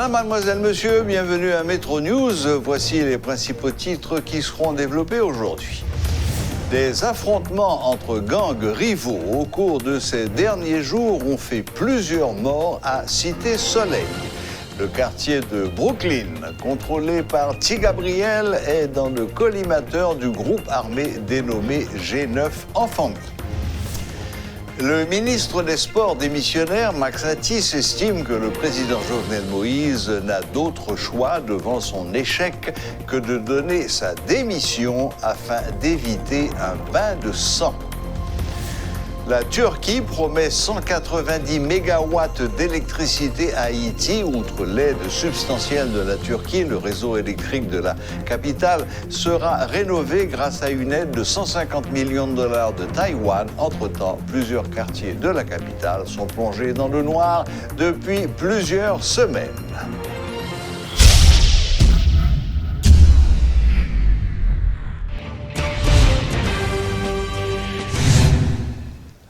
Madame, mademoiselle, monsieur, bienvenue à Métro News. Voici les principaux titres qui seront développés aujourd'hui. Des affrontements entre gangs rivaux au cours de ces derniers jours ont fait plusieurs morts à Cité Soleil. Le quartier de Brooklyn, contrôlé par T. Gabriel, est dans le collimateur du groupe armé dénommé G9 en famille. Le ministre des Sports démissionnaire, Max Atis, estime que le président Jovenel Moïse n'a d'autre choix devant son échec que de donner sa démission afin d'éviter un bain de sang. La Turquie promet 190 mégawatts d'électricité à Haïti. Outre l'aide substantielle de la Turquie, le réseau électrique de la capitale sera rénové grâce à une aide de 150 millions de dollars de Taïwan. Entre-temps, plusieurs quartiers de la capitale sont plongés dans le noir depuis plusieurs semaines.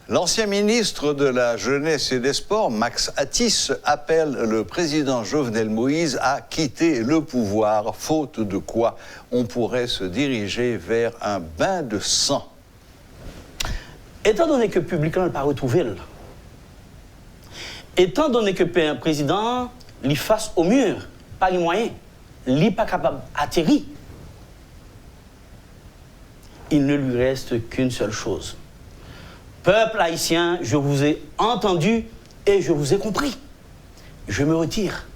L'ancien ministre de la Jeunesse et des Sports, Max Atis, appelle le président Jovenel Moïse à quitter le pouvoir, faute de quoi on pourrait se diriger vers un bain de sang. Étant donné que le public n'a pas retrouvé, étant donné que le président lui face au mur, pas les moyens, il n'est pas capable d'atterrir, il ne lui reste qu'une seule chose. Peuple haïtien, je vous ai entendu et je vous ai compris. Je me retire.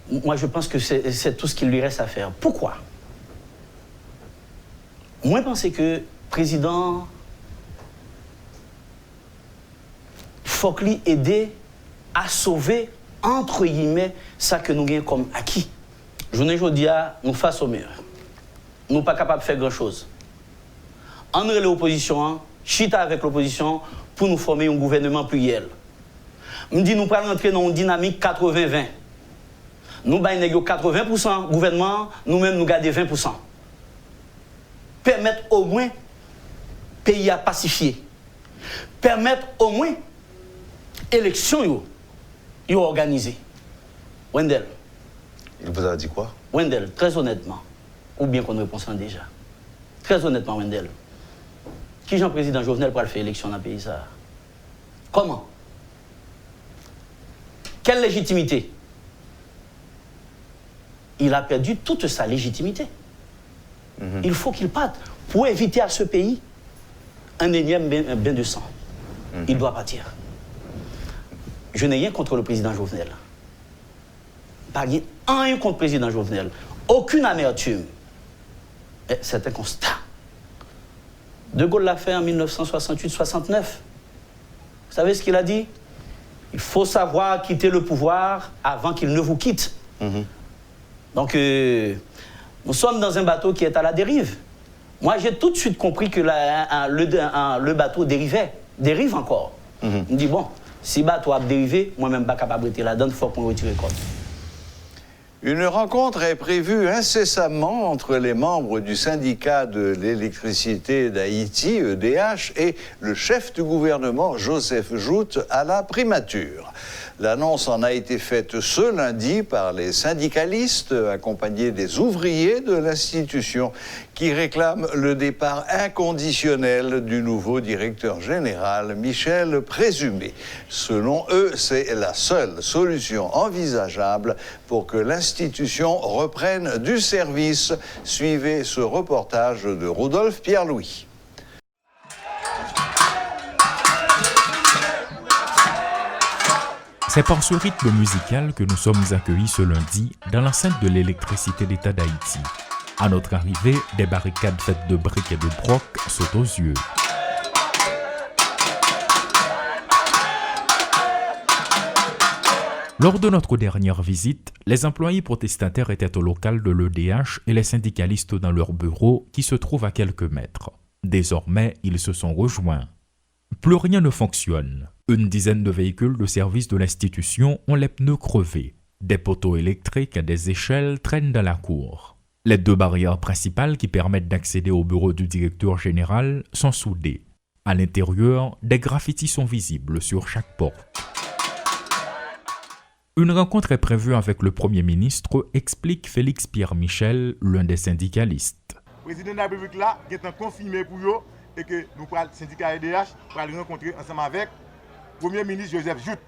Moi, je pense que c'est tout ce qu'il lui reste à faire. Pourquoi? Moi, je pense que le président faut lui aider à sauver, entre guillemets, ça que nous gagnons comme acquis. Je ne dis pas, nous face au mur. Nous ne sommes pas capables de faire grand-chose. En l'opposition, chita avec l'opposition, pour nous former un gouvernement pluriel. Je dis nous allons entrer dans une dynamique 80-20. Nous avons 80% gouvernement, nous-mêmes nous gardons 20%. Permettre au moins le pays à pacifier. Permettre au moins l'élection organisée. Wendell. Il vous a dit quoi? Wendell, très honnêtement, ou bien qu'on répond ça déjà. Très honnêtement, Wendell. Qui Jean-Président Jovenel pour faire élection dans le pays ça? Comment? Quelle légitimité? Il a perdu toute sa légitimité. Il faut qu'il parte pour éviter à ce pays un énième bain de sang. Il doit partir. Je n'ai rien contre le président Jovenel. Pas rien contre le président Jovenel. Aucune amertume. Mais c'est un constat. De Gaulle l'a fait en 1968-69. Vous savez ce qu'il a dit? Il faut savoir quitter le pouvoir avant qu'il ne vous quitte. Donc, nous sommes dans un bateau qui est à la dérive. Moi, j'ai tout de suite compris que le bateau dérive encore. Je me dis, bon, si le bateau a dérivé, moi-même, pas capable de là-dedans, il faut qu'on retire le compte. Une rencontre est prévue incessamment entre les membres du syndicat de l'électricité d'Haïti, EDH, et le chef du gouvernement, Joseph Joute, à la primature. L'annonce en a été faite ce lundi par les syndicalistes, accompagnés des ouvriers de l'institution, qui réclament le départ inconditionnel du nouveau directeur général, Michel Présumé. Selon eux, c'est la seule solution envisageable pour que l'institution reprenne du service. Suivez ce reportage de Rodolphe Pierre-Louis. C'est par ce rythme musical que nous sommes accueillis ce lundi dans l'enceinte de l'électricité d'État d'Haïti. À notre arrivée, des barricades faites de briques et de broc sautent aux yeux. Lors de notre dernière visite, les employés protestataires étaient au local de l'EDH et les syndicalistes dans leur bureau qui se trouvent à quelques mètres. Désormais, ils se sont rejoints. Plus rien ne fonctionne. Une dizaine de véhicules de service de l'institution ont les pneus crevés. Des poteaux électriques et des échelles traînent dans la cour. Les deux barrières principales qui permettent d'accéder au bureau du directeur général sont soudées. À l'intérieur, des graffitis sont visibles sur chaque porte. Une rencontre est prévue avec le Premier ministre, explique Félix Pierre Michel, l'un des syndicalistes. Le président de la République là, qui est confirmé pour eux et que nous, le syndicat EDH, pour aller rencontrer ensemble avec le Premier ministre Joseph Jout.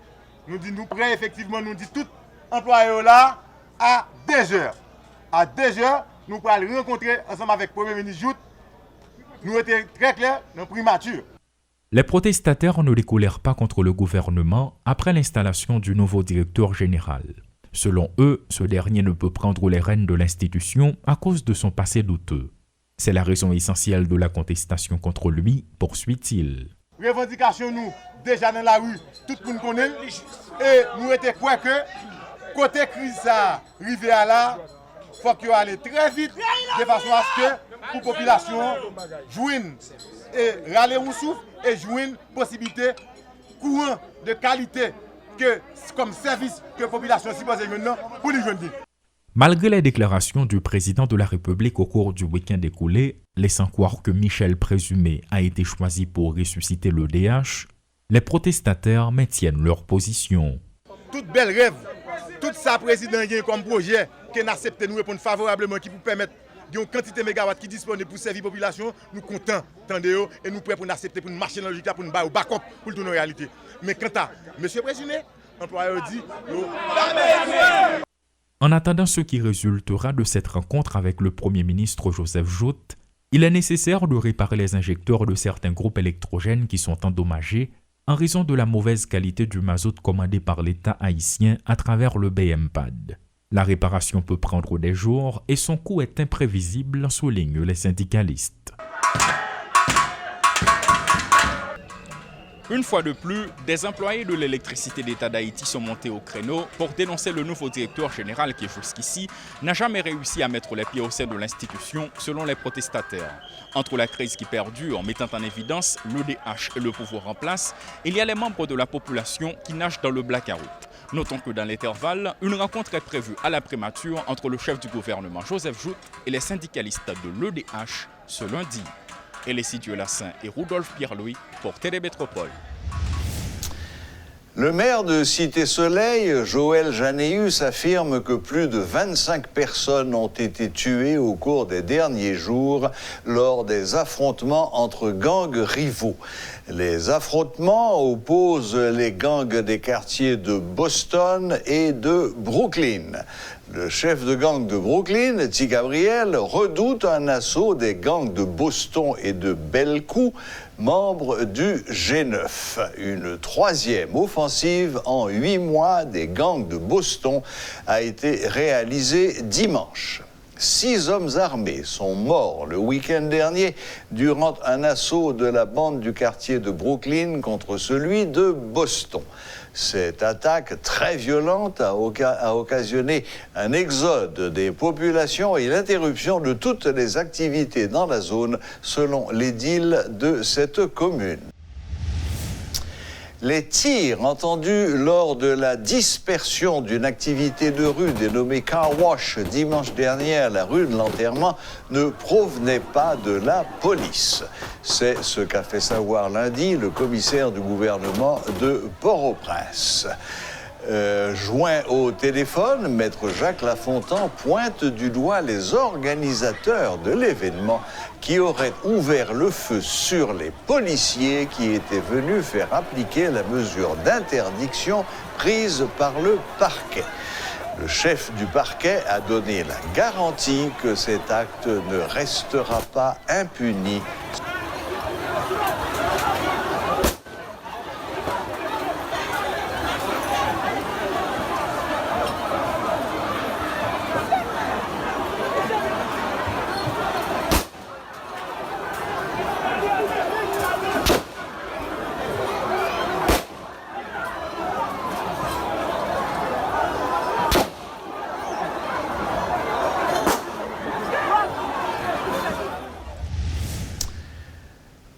Nous disons, nous prêts, effectivement, nous disons tout employés là à 2 heures. À 2 heures, nous pourrons aller rencontrer ensemble avec le Premier ministre Jout. Nous étions très clairs dans la primature. Les protestataires ne décolèrent pas contre le gouvernement après l'installation du nouveau directeur général. Selon eux, ce dernier ne peut prendre les rênes de l'institution à cause de son passé douteux. C'est la raison essentielle de la contestation contre lui, poursuit-il. Revendication nous, déjà dans la rue, tout le monde connaît. Et nous étions quoi que, côté crise ça, arrivé à là, il faut qu'il aille très vite, de façon à ce que la population joigne et râler un souffle et joigne possibilité courant de qualité que comme service que la population suppose maintenant pour les jeunes. Malgré les déclarations du président de la République au cours du week-end écoulé, laissant croire que Michel Présumé a été choisi pour ressusciter le DH, les protestataires maintiennent leur position. Toute belle rêve, tout ça président a comme projet qu'on accepte nous répondre favorablement qui vous permettre une quantité de mégawatts qui disponible pour servir la population, nous comptons, et nous prêts pour nous accepter, pour nous marcher dans le logique, pour nous battre au backup, pour tourner en réalité. Mais quant à M. Présumé, l'employeur dit, En attendant ce qui résultera de cette rencontre avec le Premier ministre Joseph Jout, il est nécessaire de réparer les injecteurs de certains groupes électrogènes qui sont endommagés en raison de la mauvaise qualité du mazout commandé par l'État haïtien à travers le BMPAD. La réparation peut prendre des jours et son coût est imprévisible, soulignent les syndicalistes. Une fois de plus, des employés de l'électricité d'État d'Haïti sont montés au créneau pour dénoncer le nouveau directeur général qui, jusqu'ici, n'a jamais réussi à mettre les pieds au sein de l'institution, selon les protestataires. Entre la crise qui perdure en mettant en évidence l'EDH et le pouvoir en place, il y a les membres de la population qui nagent dans le blackout. Notons que dans l'intervalle, une rencontre est prévue à la prémature entre le chef du gouvernement Joseph Jout et les syndicalistes de l'EDH ce lundi. Elesidieu Lassin et Rudolph Pierre-Louis pour Télémétropole. Le maire de Cité-Soleil, Joël Janéus, affirme que plus de 25 personnes ont été tuées au cours des derniers jours lors des affrontements entre gangs rivaux. Les affrontements opposent les gangs des quartiers de Boston et de Brooklyn. Le chef de gang de Brooklyn, T. Gabriel, redoute un assaut des gangs de Boston et de Belcou, membres du G9. Une troisième offensive en 8 mois des gangs de Boston a été réalisée dimanche. 6 hommes armés sont morts le week-end dernier durant un assaut de la bande du quartier de Brooklyn contre celui de Boston. Cette attaque très violente a occasionné un exode des populations et l'interruption de toutes les activités dans la zone, selon l'édile de cette commune. Les tirs entendus lors de la dispersion d'une activité de rue dénommée Car Wash dimanche dernier à la rue de l'Enterrement ne provenaient pas de la police. C'est ce qu'a fait savoir lundi le commissaire du gouvernement de Port-au-Prince. Joint au téléphone, maître Jacques Lafontan pointe du doigt les organisateurs de l'événement qui auraient ouvert le feu sur les policiers qui étaient venus faire appliquer la mesure d'interdiction prise par le parquet. Le chef du parquet a donné la garantie que cet acte ne restera pas impuni.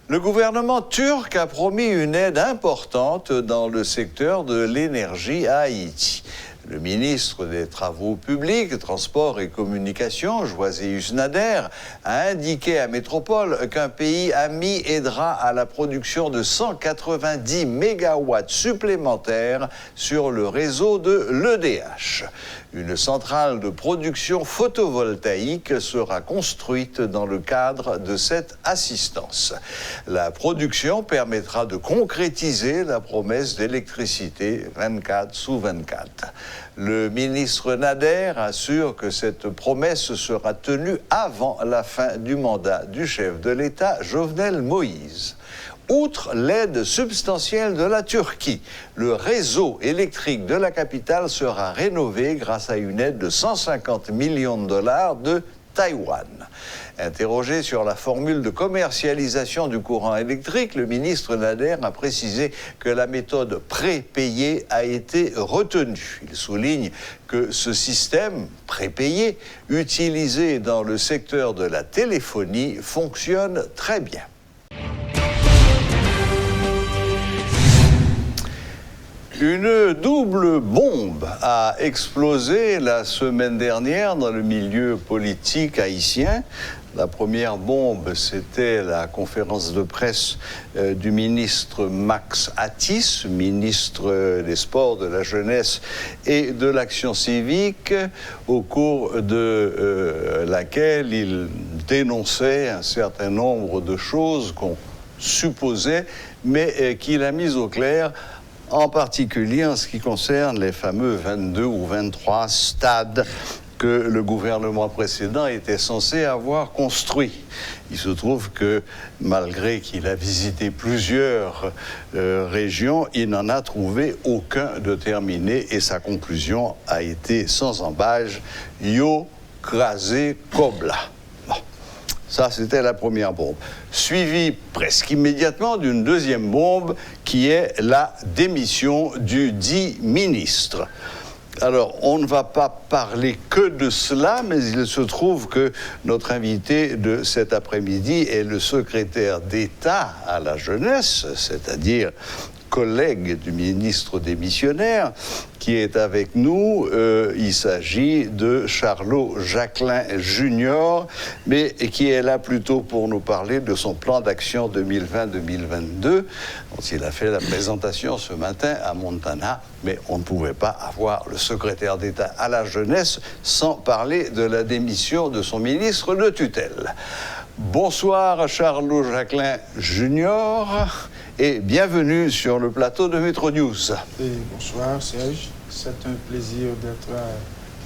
Le gouvernement turc a promis une aide importante dans le secteur de l'énergie à Haïti. Le ministre des Travaux publics, Transports et Communications, Joséus Nader, a indiqué à Métropole qu'un pays ami aidera à la production de 190 mégawatts supplémentaires sur le réseau de l'EDH. Une centrale de production photovoltaïque sera construite dans le cadre de cette assistance. La production permettra de concrétiser la promesse d'électricité 24/24. Le ministre Nader assure que cette promesse sera tenue avant la fin du mandat du chef de l'État, Jovenel Moïse. Outre l'aide substantielle de la Turquie, le réseau électrique de la capitale sera rénové grâce à une aide de 150 millions de dollars de Taïwan. Interrogé sur la formule de commercialisation du courant électrique, le ministre Nader a précisé que la méthode prépayée a été retenue. Il souligne que ce système prépayé, utilisé dans le secteur de la téléphonie, fonctionne très bien. Une double bombe a explosé la semaine dernière dans le milieu politique haïtien. La première bombe, c'était la conférence de presse du ministre Max Atis, ministre des Sports, de la Jeunesse et de l'Action civique, au cours de laquelle il dénonçait un certain nombre de choses qu'on supposait, mais qu'il a mises au clair, en particulier en ce qui concerne les fameux 22 ou 23 stades que le gouvernement précédent était censé avoir construits. Il se trouve que, malgré qu'il a visité plusieurs régions, il n'en a trouvé aucun de terminé et sa conclusion a été sans embâche, « Yo crasé Kobla ». Ça, c'était la première bombe. Suivie presque immédiatement d'une deuxième bombe qui est la démission du dit ministre. Alors, on ne va pas parler que de cela, mais il se trouve que notre invité de cet après-midi est le secrétaire d'État à la jeunesse, c'est-à-dire collègue du ministre démissionnaire, qui est avec nous. Il s'agit de Charlot Jacquelin Junior, mais qui est là plutôt pour nous parler de son plan d'action 2020-2022, dont il a fait la présentation ce matin à Montana, mais on ne pouvait pas avoir le secrétaire d'État à la jeunesse sans parler de la démission de son ministre de tutelle. Bonsoir Charlot Jacquelin Junior et bienvenue sur le plateau de Métro News. Et bonsoir Serge, c'est un plaisir d'être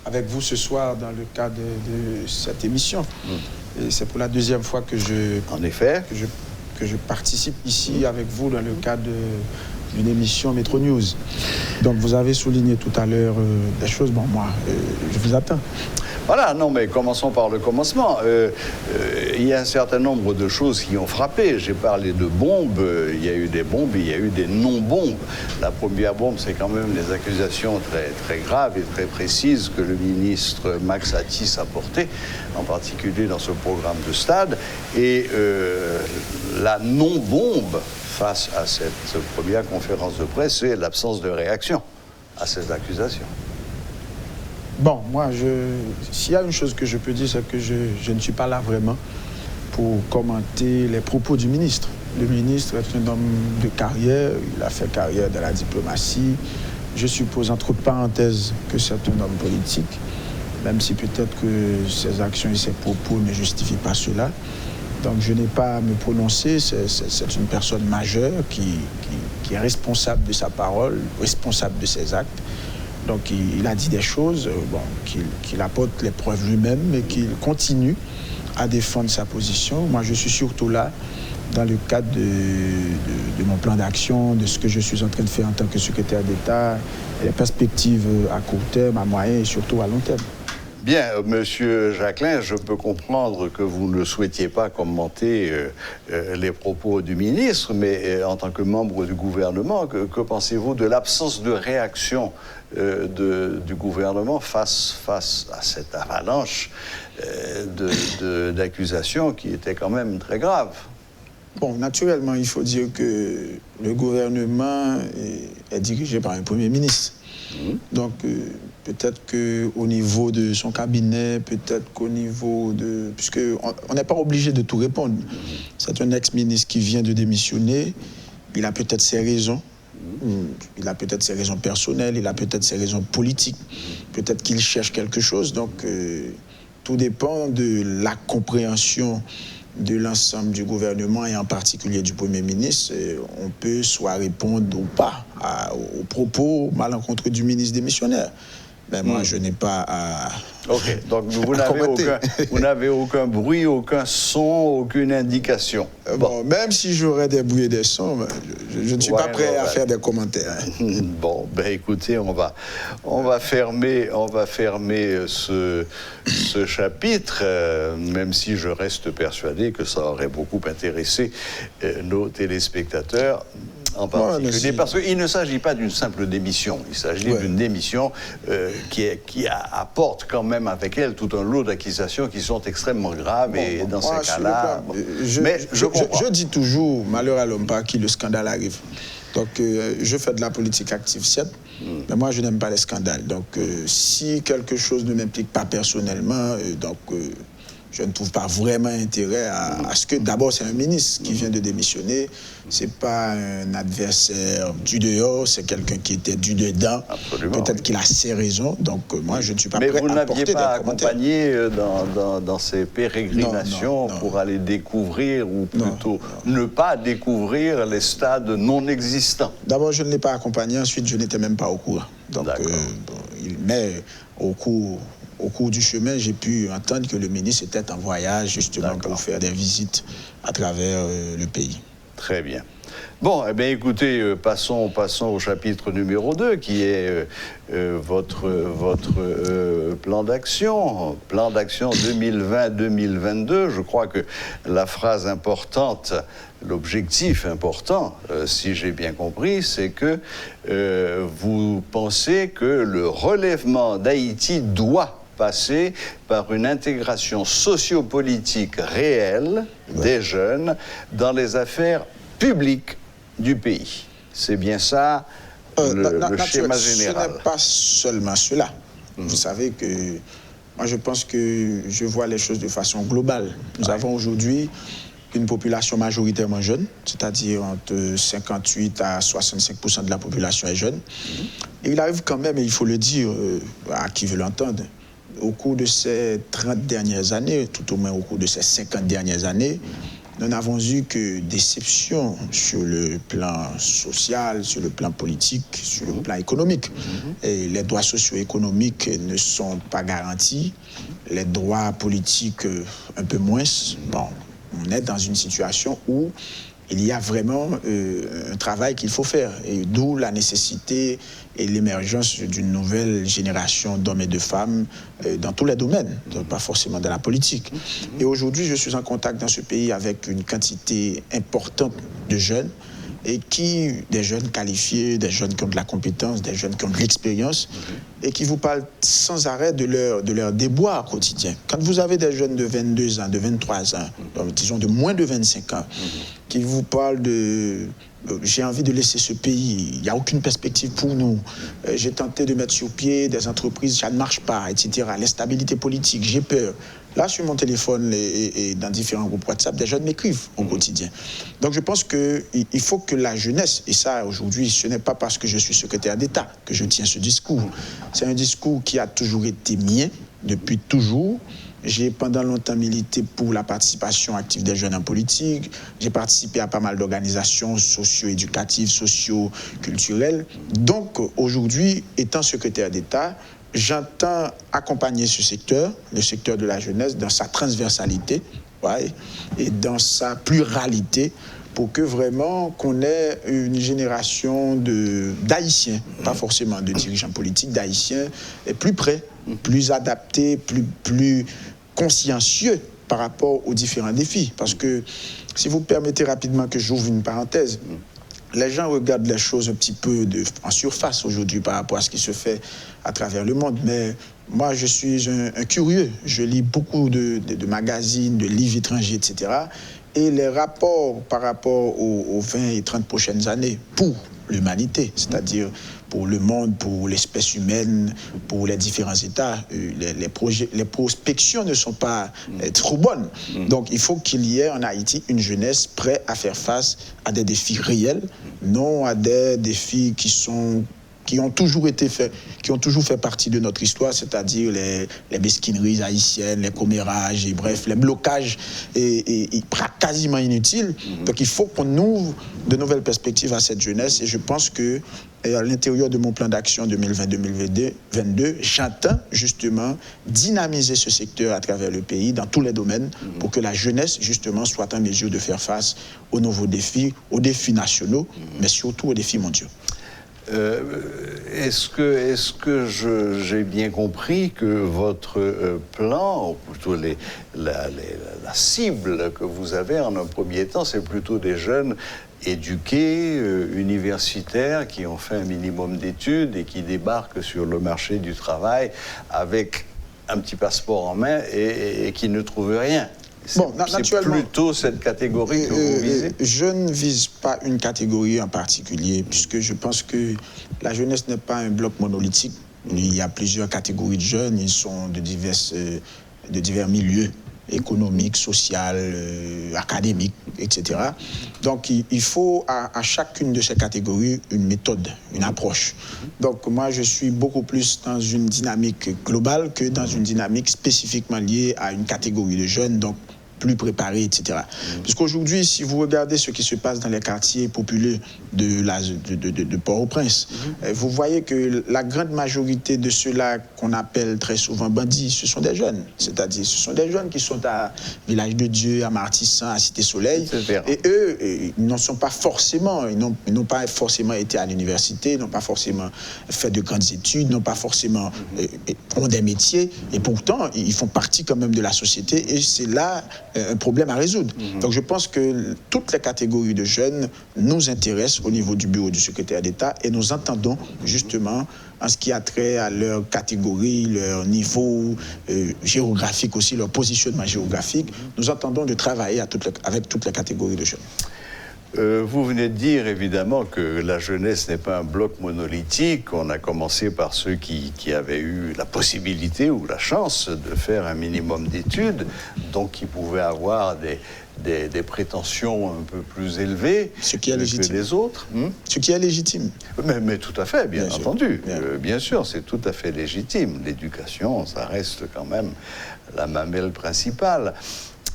avec vous ce soir dans le cadre de cette émission. Et c'est pour la deuxième fois que je participe ici avec vous dans le cadre d'une émission Métro News. Donc vous avez souligné tout à l'heure des choses, bon moi je vous attends. Voilà, non, mais commençons par le commencement. Il y a un certain nombre de choses qui ont frappé. J'ai parlé de bombes, il y a eu des bombes, il y a eu des non-bombes. La première bombe, c'est quand même les accusations très, très graves et très précises que le ministre Max Atis a portées, en particulier dans ce programme de stade. Et la non-bombe face à cette première conférence de presse, c'est l'absence de réaction à ces accusations. Bon, moi, s'il y a une chose que je peux dire, c'est que je ne suis pas là vraiment pour commenter les propos du ministre. Le ministre est un homme de carrière, il a fait carrière dans la diplomatie. Je suppose, entre parenthèses, que c'est un homme politique, même si peut-être que ses actions et ses propos ne justifient pas cela. Donc je n'ai pas à me prononcer, c'est une personne majeure qui est responsable de sa parole, responsable de ses actes. Donc il a dit des choses, qu'il apporte les preuves lui-même et qu'il continue à défendre sa position. Moi, je suis surtout là dans le cadre de mon plan d'action, de ce que je suis en train de faire en tant que secrétaire d'État, et les perspectives à court terme, à moyen et surtout à long terme. Bien, Monsieur Jacquelin, je peux comprendre que vous ne souhaitiez pas commenter les propos du ministre, mais en tant que membre du gouvernement, que pensez-vous de l'absence de réaction du gouvernement face à cette avalanche d'accusations qui était quand même très grave? Bon, naturellement, il faut dire que le gouvernement est dirigé par un Premier ministre. Donc, peut-être qu'au niveau de son cabinet, peut-être qu'au niveau de... Puisqu'on n'est pas obligé de tout répondre. C'est un ex-ministre qui vient de démissionner. Il a peut-être ses raisons. Il a peut-être ses raisons personnelles, il a peut-être ses raisons politiques. Peut-être qu'il cherche quelque chose. Donc, tout dépend de la compréhension de l'ensemble du gouvernement et en particulier du Premier ministre. On peut soit répondre ou pas aux propos malencontreux du ministre démissionnaire. Mais moi, je n'ai pas à... Ok, donc vous n'avez aucun bruit, aucun son, aucune indication. Bon, même si j'aurais des bruits et des sons, je ne suis pas prêt à faire des commentaires. Bon, ben écoutez, on va fermer ce chapitre, même si je reste persuadé que ça aurait beaucoup intéressé nos téléspectateurs. En particulier, parce qu'il ne s'agit pas d'une simple démission, il s'agit d'une démission qui apporte quand même avec elle tout un lot d'accusations qui sont extrêmement graves et dans ces cas-là... Je dis toujours, malheur à l'homme par qui le scandale arrive. Donc, je fais de la politique active, certes, mais moi, je n'aime pas les scandales. Donc, si quelque chose ne m'implique pas personnellement, je ne trouve pas vraiment intérêt à ce que, d'abord, c'est un ministre qui vient de démissionner. C'est pas un adversaire du dehors, c'est quelqu'un qui était du dedans. Peut-être qu'il a ses raisons. Donc, moi, je ne suis pas prêt à porter des commentaires. Mais vous n'aviez pas accompagné dans ces pérégrinations pour aller découvrir, ou plutôt ne pas découvrir les stades non existants? D'abord, je ne l'ai pas accompagné. Ensuite, je n'étais même pas au courant. Donc, mais au cours du chemin, j'ai pu entendre que le ministre était en voyage justement pour faire des visites à travers le pays. Très bien. Bon, eh bien écoutez, passons au chapitre numéro 2, qui est votre plan d'action 2020-2022. Je crois que la phrase importante, l'objectif important, si j'ai bien compris, c'est que vous pensez que le relèvement d'Haïti doit passer par une intégration sociopolitique réelle des jeunes dans les affaires publiques du pays. C'est bien ça, le schéma général. Ce n'est pas seulement cela. Vous savez que moi, je pense que je vois les choses de façon globale. Nous avons aujourd'hui une population majoritairement jeune, c'est-à-dire entre 58 à 65% de la population est jeune. Et il arrive quand même, et il faut le dire à qui veut l'entendre, au cours de ces 30 dernières années, tout au moins au cours de ces 50 dernières années, nous n'avons eu que déception sur le plan social, sur le plan politique, sur le plan économique. Et les droits socio-économiques ne sont pas garantis, les droits politiques un peu moins. Bon, on est dans une situation où il y a vraiment un travail qu'il faut faire, et d'où la nécessité et l'émergence d'une nouvelle génération d'hommes et de femmes dans tous les domaines, donc pas forcément dans la politique. Et aujourd'hui, je suis en contact dans ce pays avec une quantité importante de jeunes, et des jeunes qualifiés, des jeunes qui ont de la compétence, des jeunes qui ont de l'expérience, et qui vous parlent sans arrêt de leur déboire quotidien. Quand vous avez des jeunes de 22 ans, de 23 ans, disons de moins de 25 ans, qui vous parlent de j'ai envie de laisser ce pays, il n'y a aucune perspective pour nous, j'ai tenté de mettre sur pied des entreprises, ça ne marche pas, etc. L'instabilité politique, j'ai peur. Là, sur mon téléphone et dans différents groupes WhatsApp, des jeunes m'écrivent au quotidien. Donc, je pense qu'il faut que la jeunesse, et ça, aujourd'hui, ce n'est pas parce que je suis secrétaire d'État que je tiens ce discours. C'est un discours qui a toujours été mien, depuis toujours. J'ai pendant longtemps milité pour la participation active des jeunes en politique. J'ai participé à pas mal d'organisations socio-éducatives, socio-culturelles. Donc, aujourd'hui, étant secrétaire d'État, j'entends accompagner ce secteur, le secteur de la jeunesse, dans sa transversalité et dans sa pluralité, pour que vraiment qu'on ait une génération d'Haïtiens, pas forcément de dirigeants politiques, d'Haïtiens, plus près, plus adaptés, plus consciencieux par rapport aux différents défis. Parce que, si vous permettez rapidement que j'ouvre une parenthèse, les gens regardent les choses un petit peu en surface aujourd'hui par rapport à ce qui se fait à travers le monde. Mais moi, je suis un curieux. Je lis beaucoup de magazines, de livres étrangers, etc. Et les rapports par rapport aux 20 et 30 prochaines années pour l'humanité, c'est-à-dire pour le monde, pour l'espèce humaine, pour les différents États, les prospections ne sont pas trop bonnes. Donc, il faut qu'il y ait en Haïti une jeunesse prête à faire face à des défis réels, non à des défis qui ont toujours fait partie de notre histoire, c'est-à-dire les mesquineries haïtiennes, les commérages, et bref, les blocages quasiment inutiles. Donc il faut qu'on ouvre de nouvelles perspectives à cette jeunesse, et je pense que à l'intérieur de mon plan d'action 2020-2022, j'entends justement dynamiser ce secteur à travers le pays, dans tous les domaines, pour que la jeunesse, justement, soit en mesure de faire face aux nouveaux défis, aux défis nationaux, mais surtout aux défis mondiaux. Est-ce que j'ai bien compris que votre plan, ou plutôt la cible que vous avez en un premier temps, c'est plutôt des jeunes éduqués, universitaires, qui ont fait un minimum d'études et qui débarquent sur le marché du travail avec un petit passeport en main et qui ne trouvent rien? C'est plutôt cette catégorie que vous visez? Je ne vise pas une catégorie en particulier, puisque je pense que la jeunesse n'est pas un bloc monolithique. Il y a plusieurs catégories de jeunes, ils sont de divers milieux économiques, sociaux, académiques, etc. Donc il faut à chacune de ces catégories une méthode, une approche. Donc moi je suis beaucoup plus dans une dynamique globale que dans une dynamique spécifiquement liée à une catégorie de jeunes, donc plus préparés, etc. Puisqu'aujourd'hui, si vous regardez ce qui se passe dans les quartiers populeux de Port-au-Prince, vous voyez que la grande majorité de ceux-là qu'on appelle très souvent bandits, ce sont des jeunes. C'est-à-dire, ce sont des jeunes qui sont à Village de Dieu, à Martissan, à Cité-Soleil. Et eux, ils n'en sont pas forcément, ils n'ont pas forcément été à l'université, n'ont pas forcément fait de grandes études, n'ont pas forcément ont des métiers. Et pourtant, ils font partie quand même de la société. Et c'est là un problème à résoudre. Donc je pense que toutes les catégories de jeunes nous intéressent au niveau du bureau du secrétaire d'État, et nous entendons justement en ce qui a trait à leur catégorie, leur niveau géographique aussi, leur positionnement géographique, nous entendons de travailler avec toutes les catégories de jeunes. Vous venez de dire évidemment que la jeunesse n'est pas un bloc monolithique. On a commencé par ceux qui avaient eu la possibilité ou la chance de faire un minimum d'études, donc qui pouvaient avoir des prétentions un peu plus élevées que les autres. Ce qui est légitime. Mais tout à fait, bien entendu. Bien sûr, c'est tout à fait légitime. L'éducation, ça reste quand même la mamelle principale.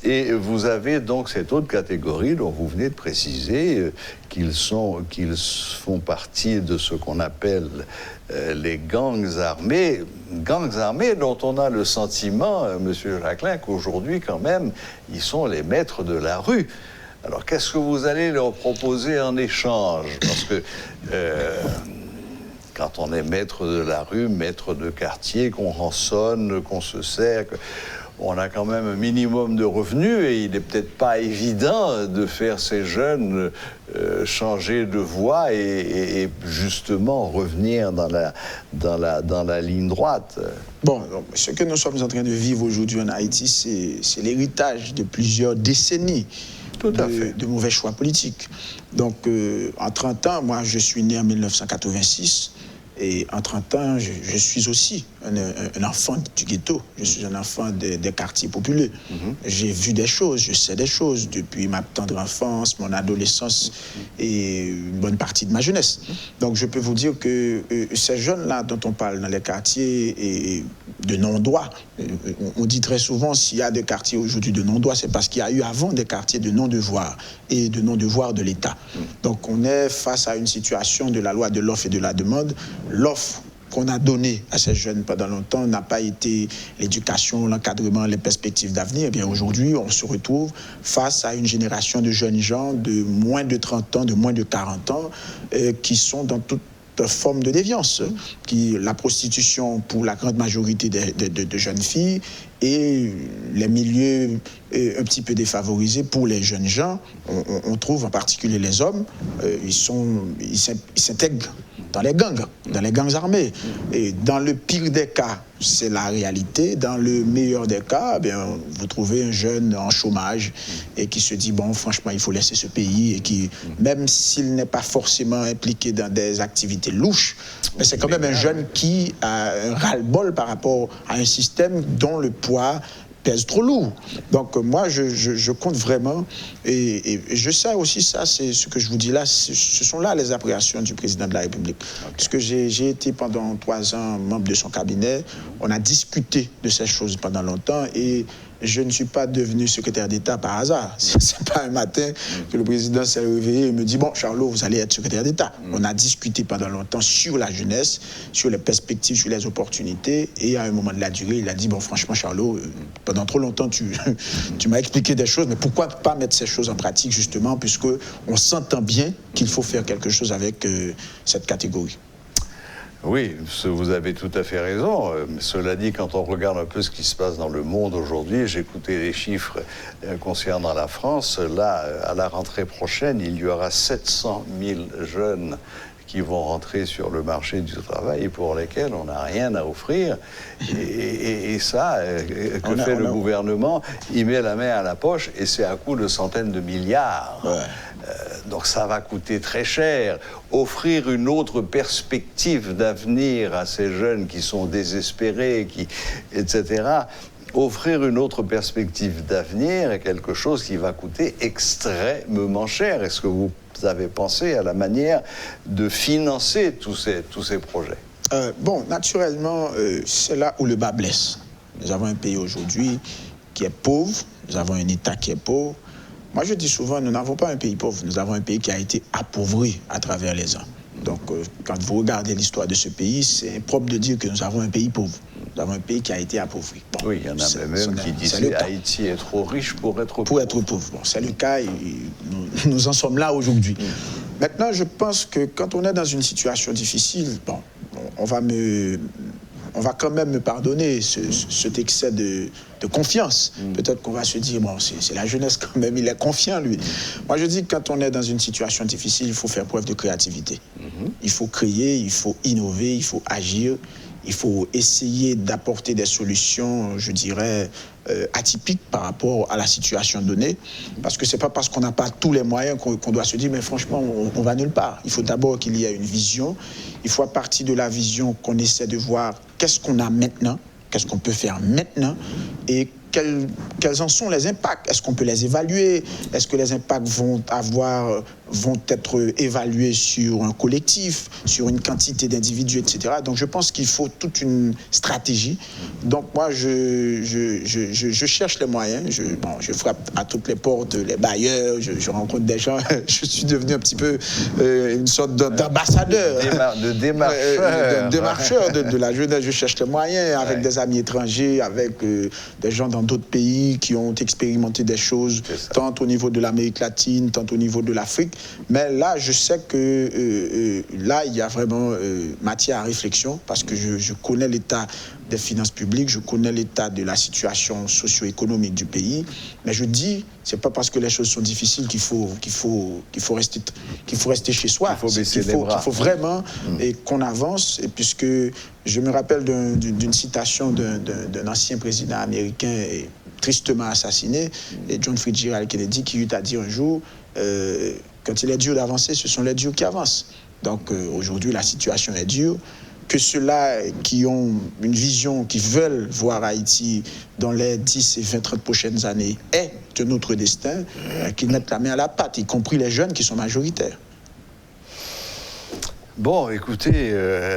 Et vous avez donc cette autre catégorie dont vous venez de préciser qu'ils font partie de ce qu'on appelle les gangs armés dont on a le sentiment, Monsieur Jacquelin, qu'aujourd'hui quand même, ils sont les maîtres de la rue. Alors qu'est-ce que vous allez leur proposer en échange? Parce que quand on est maître de la rue, maître de quartier, qu'on rançonne, qu'on se sert, on a quand même un minimum de revenus, et il n'est peut-être pas évident de faire ces jeunes changer de voie et justement revenir dans la ligne droite. Bon, ce que nous sommes en train de vivre aujourd'hui en Haïti, c'est l'héritage de plusieurs décennies de mauvais choix politiques. Donc, en 30 ans, moi, je suis né en 1986. Et en 30 ans, je suis aussi un enfant du ghetto. Je suis un enfant des quartiers populaires. J'ai vu des choses, je sais des choses depuis ma tendre enfance, mon adolescence et une bonne partie de ma jeunesse. Donc je peux vous dire que ces jeunes-là dont on parle dans les quartiers et de non-droit, on dit très souvent s'il y a des quartiers aujourd'hui de non-droit, c'est parce qu'il y a eu avant des quartiers de non-devoir et de non-devoir de l'État. Donc on est face à une situation de la loi de l'offre et de la demande. L'offre qu'on a donnée à ces jeunes pendant longtemps n'a pas été l'éducation, l'encadrement, les perspectives d'avenir. Eh bien aujourd'hui, on se retrouve face à une génération de jeunes gens de moins de 30 ans, de moins de 40 ans, qui sont dans toute forme de déviance. La prostitution pour la grande majorité de jeunes filles et les milieux un petit peu défavorisés pour les jeunes gens. On trouve en particulier les hommes, ils s'intègrent dans les gangs armés. Et dans le pire des cas, c'est la réalité. Dans le meilleur des cas, vous trouvez un jeune en chômage et qui se dit, bon, franchement, il faut laisser ce pays et qui, même s'il n'est pas forcément impliqué dans des activités louches, mais c'est quand même un jeune qui a un ras-le-bol par rapport à un système dont le poids pèse trop lourd. Donc moi, je compte vraiment, et je sais aussi ça, c'est ce que je vous dis là, ce sont là les appréhensions du président de la République. Okay. Puisque j'ai été pendant 3 ans membre de son cabinet, on a discuté de ces choses pendant longtemps, et je ne suis pas devenu secrétaire d'État par hasard. C'est pas un matin que le président s'est réveillé et me dit « Bon, Charlot, vous allez être secrétaire d'État. » On a discuté pendant longtemps sur la jeunesse, sur les perspectives, sur les opportunités. Et à un moment de la durée, il a dit « Bon, franchement, Charlot, pendant trop longtemps, tu m'as expliqué des choses, mais pourquoi pas mettre ces choses en pratique, justement, puisqu'on s'entend bien qu'il faut faire quelque chose avec cette catégorie. » Oui, vous avez tout à fait raison. Cela dit, quand on regarde un peu ce qui se passe dans le monde aujourd'hui, j'écoutais les chiffres concernant la France. Là, à la rentrée prochaine, il y aura 700 000 jeunes qui vont rentrer sur le marché du travail et pour lesquels on n'a rien à offrir. Et ça, que fait le gouvernement? Il met la main à la poche et c'est à coût de centaines de milliards. Ouais. Donc ça va coûter très cher. Offrir une autre perspective d'avenir à ces jeunes qui sont désespérés, etc. Offrir une autre perspective d'avenir est quelque chose qui va coûter extrêmement cher. Est-ce que vous avez pensé à la manière de financer tous ces projets? Bon, naturellement, c'est là où le bas blesse. Nous avons un pays aujourd'hui qui est pauvre, nous avons un État qui est pauvre. Moi, je dis souvent, nous n'avons pas un pays pauvre, nous avons un pays qui a été appauvri à travers les ans. Donc, quand vous regardez l'histoire de ce pays, c'est propre de dire que nous avons un pays pauvre. Nous avons un pays qui a été appauvri. Bon, oui, il y en a même qui disent que Haïti est trop riche pour être pauvre. Pour être pauvre. Bon, c'est le cas et nous en sommes là aujourd'hui. Maintenant, je pense que quand on est dans une situation difficile, bon, on va quand même me pardonner cet excès de confiance. Peut-être qu'on va se dire, bon, c'est la jeunesse quand même, il est confiant, lui. Moi, je dis que quand on est dans une situation difficile, il faut faire preuve de créativité. Il faut créer, il faut innover, il faut agir, il faut essayer d'apporter des solutions, je dirais, atypiques par rapport à la situation donnée. Parce que c'est pas parce qu'on n'a pas tous les moyens qu'on doit se dire, mais franchement, on va nulle part. Il faut d'abord qu'il y ait une vision. Il faut à partir de la vision qu'on essaie de voir qu'est-ce qu'on a maintenant, qu'est-ce qu'on peut faire maintenant et quels en sont les impacts. Est-ce qu'on peut les évaluer? Est-ce que les impacts vont être évalués sur un collectif, sur une quantité d'individus, etc. Donc je pense qu'il faut toute une stratégie. Donc moi, je cherche les moyens. Je frappe à toutes les portes, les bailleurs, je rencontre des gens. Je suis devenu un petit peu une sorte d'ambassadeur. De démarcheur. Démarcheur de la jeunesse. Je cherche les moyens avec des amis étrangers, avec des gens dans d'autres pays qui ont expérimenté des choses, tant au niveau de l'Amérique latine, tant au niveau de l'Afrique. Mais là, je sais que là, il y a vraiment matière à réflexion parce que je connais l'état des finances publiques, je connais l'état de la situation socio-économique du pays. Mais je dis, c'est pas parce que les choses sont difficiles qu'il faut rester chez soi. Il faut baisser les bras. Il faut vraiment qu'on avance. Et puisque je me rappelle d'une citation d'un ancien président américain tristement assassiné, et John Fitzgerald Kennedy, qui eut à dire un jour, quand il est dur d'avancer, ce sont les durs qui avancent. Donc aujourd'hui, la situation est dure. Que ceux-là qui ont une vision, qui veulent voir Haïti dans les 10 et 20, 30 prochaines années est de notre destin, qu'ils mettent la main à la pâte, y compris les jeunes qui sont majoritaires. Bon, écoutez,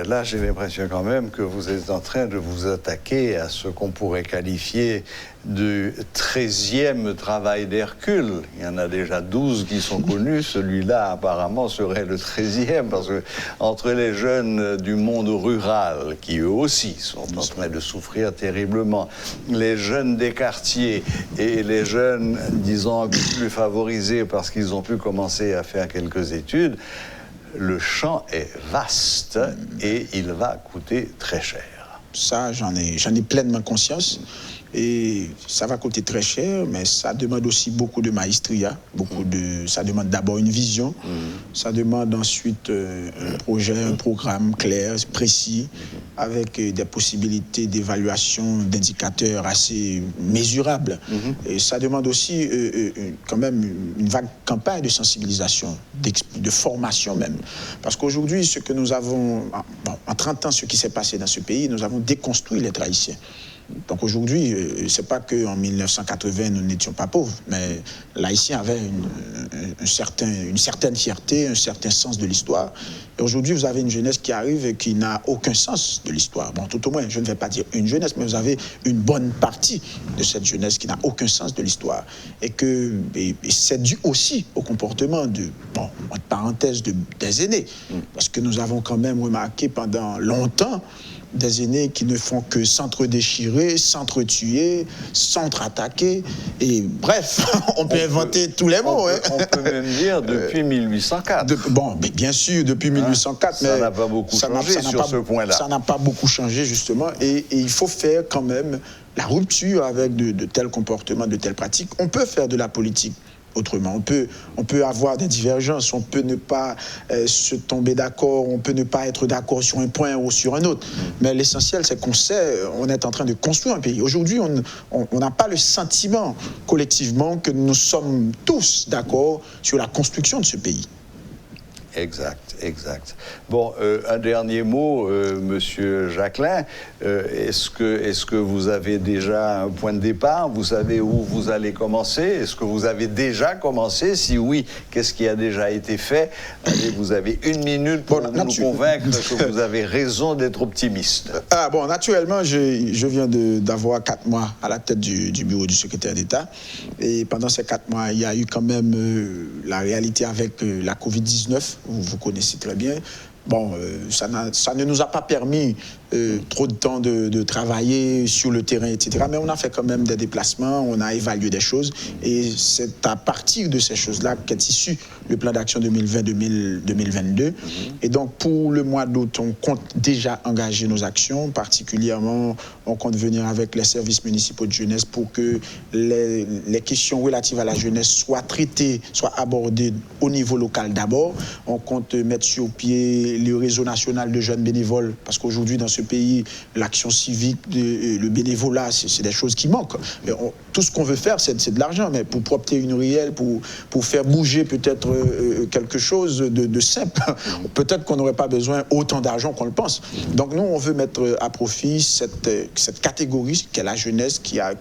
là, j'ai l'impression quand même que vous êtes en train de vous attaquer à ce qu'on pourrait qualifier du 13e travail d'Hercule. Il y en a déjà 12 qui sont connus. Celui-là, apparemment, serait le 13e, parce que entre les jeunes du monde rural, qui eux aussi sont en train de souffrir terriblement, les jeunes des quartiers et les jeunes, disons, plus favorisés parce qu'ils ont pu commencer à faire quelques études, le champ est vaste et il va coûter très cher. Ça, j'en ai pleinement conscience. Et ça va coûter très cher, mais ça demande aussi beaucoup de maestria, ça demande d'abord une vision, ça demande ensuite un projet, un programme clair, précis, avec des possibilités d'évaluation d'indicateurs assez mesurables. Et ça demande aussi quand même une vague campagne de sensibilisation, de formation même. Parce qu'aujourd'hui, ce que nous avons, en 30 ans, ce qui s'est passé dans ce pays, nous avons déconstruit les Haïtiens. Donc aujourd'hui, c'est pas qu'en 1980, nous n'étions pas pauvres, mais l'Haïtien avait une certaine fierté, un certain sens de l'histoire. Et aujourd'hui, vous avez une jeunesse qui arrive et qui n'a aucun sens de l'histoire. Bon, tout au moins, je ne vais pas dire une jeunesse, mais vous avez une bonne partie de cette jeunesse qui n'a aucun sens de l'histoire. Et c'est dû aussi au comportement entre parenthèses, des aînés. Parce que nous avons quand même remarqué pendant longtemps des aînés qui ne font que s'entre-déchirer, s'entre-tuer, s'entre-attaquer. Et bref, on peut inventer tous les mots. On peut même dire depuis 1804. Bon, mais bien sûr, depuis 1804. Ça n'a pas beaucoup changé sur ce point-là. Ça n'a pas beaucoup changé, justement. Et il faut faire quand même la rupture avec de tels comportements, de telles pratiques. On peut faire de la politique autrement. On peut avoir des divergences, on peut ne pas se tomber d'accord, on peut ne pas être d'accord sur un point ou sur un autre. Mais l'essentiel, c'est qu'on sait, on est en train de construire un pays. Aujourd'hui, on n'a pas le sentiment collectivement que nous sommes tous d'accord sur la construction de ce pays. Exact, exact. Bon, un dernier mot, Monsieur Jacquelin. Est-ce que vous avez déjà un point de départ? Vous savez où vous allez commencer? Est-ce que vous avez déjà commencé? Si oui, qu'est-ce qui a déjà été fait? Allez, vous avez 1 minute pour nous convaincre que vous avez raison d'être optimiste. Ah bon, naturellement, je viens d'avoir 4 mois à la tête du bureau du secrétaire d'État. Et pendant ces 4 mois, il y a eu quand même la réalité avec la Covid-19. Vous connaissez très bien. Bon, ça ne nous a pas permis trop de temps de travailler sur le terrain, etc. Mais on a fait quand même des déplacements, on a évalué des choses. Et c'est à partir de ces choses-là qu'est issu le plan d'action 2020-2022. Et donc, pour le mois d'août, on compte déjà engager nos actions. Particulièrement, on compte venir avec les services municipaux de jeunesse pour que les questions relatives à la jeunesse soient traitées, soient abordées au niveau local d'abord. On compte mettre sur pied le réseau national de jeunes bénévoles, parce qu'aujourd'hui, dans ce pays, l'action civique, le bénévolat, c'est des choses qui manquent. Tout ce qu'on veut faire, c'est de l'argent, mais pour propter une ruelle, pour faire bouger peut-être quelque chose de simple, peut-être qu'on n'aurait pas besoin autant d'argent qu'on le pense. Donc nous, on veut mettre à profit cette catégorie qu'est la jeunesse, qui a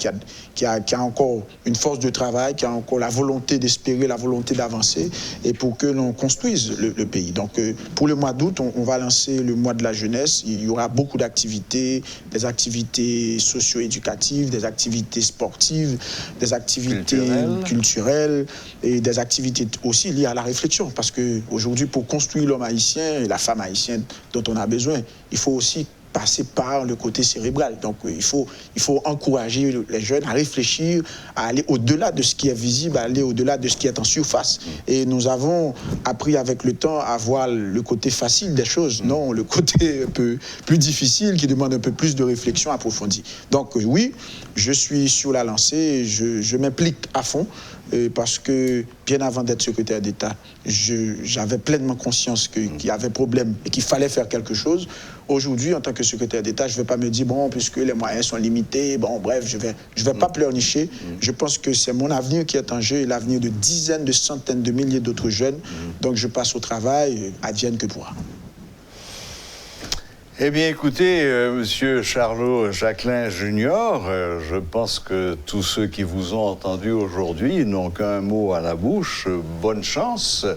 encore une force de travail, qui a encore la volonté d'espérer, la volonté d'avancer, et pour que l'on construise le pays. Donc pour le mois d'août, on va lancer le mois de la jeunesse. Il y aura beaucoup d'activités, des activités socio-éducatives, des activités sportives, des activités culturelles et des activités aussi liées à la réflexion. Parce qu'aujourd'hui, pour construire l'homme haïtien et la femme haïtienne dont on a besoin, il faut aussi passer par le côté cérébral. Donc il faut encourager les jeunes à réfléchir, à aller au-delà de ce qui est visible, à aller au-delà de ce qui est en surface. Et nous avons appris avec le temps à voir le côté facile des choses, non le côté un peu plus difficile qui demande un peu plus de réflexion approfondie. Donc oui, je suis sur la lancée, je m'implique à fond. Parce que bien avant d'être secrétaire d'État, j'avais pleinement conscience qu'il y avait problème et qu'il fallait faire quelque chose. Aujourd'hui, en tant que secrétaire d'État, je ne vais pas me dire, bon, puisque les moyens sont limités, bon, bref, je vais pas pleurnicher. Je pense que c'est mon avenir qui est en jeu et l'avenir de dizaines, de centaines de milliers d'autres jeunes. Donc je passe au travail, advienne que pourra. Eh bien, écoutez, Monsieur Charlot Jacquelin Junior, je pense que tous ceux qui vous ont entendu aujourd'hui n'ont qu'un mot à la bouche. Bonne chance.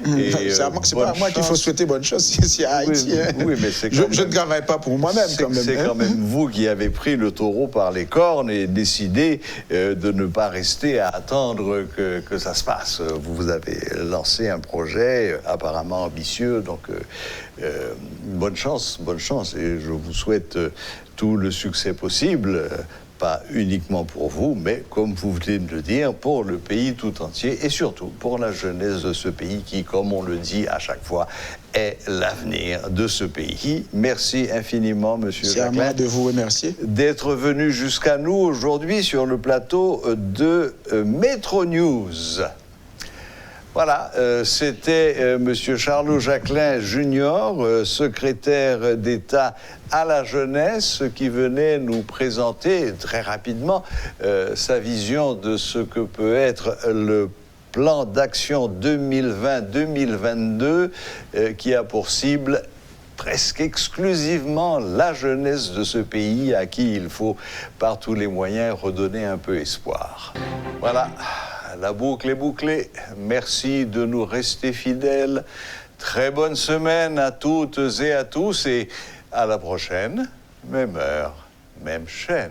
C'est pas à moi qu'il faut souhaiter bonne chance, c'est à Haïti. Oui, mais c'est je ne travaille pas pour moi-même, quand même. C'est quand même vous qui avez pris le taureau par les cornes et décidé de ne pas rester à attendre que ça se passe. Vous avez lancé un projet apparemment ambitieux, donc bonne chance. Et je vous souhaite tout le succès possible. pas uniquement pour vous, mais comme vous venez de le dire, pour le pays tout entier et surtout pour la jeunesse de ce pays qui, comme on le dit à chaque fois, est l'avenir de ce pays. Merci infiniment, Monsieur C'est à moi de vous remercier. D'être venu jusqu'à nous aujourd'hui sur le plateau de Metro News. Voilà, c'était Monsieur Charlot Jacquelin Junior, secrétaire d'État à la jeunesse, qui venait nous présenter très rapidement sa vision de ce que peut être le plan d'action 2020-2022 qui a pour cible presque exclusivement la jeunesse de ce pays à qui il faut par tous les moyens redonner un peu espoir. Voilà, la boucle est bouclée. Merci de nous rester fidèles. Très bonne semaine à toutes et à tous et à la prochaine, même heure, même chaîne.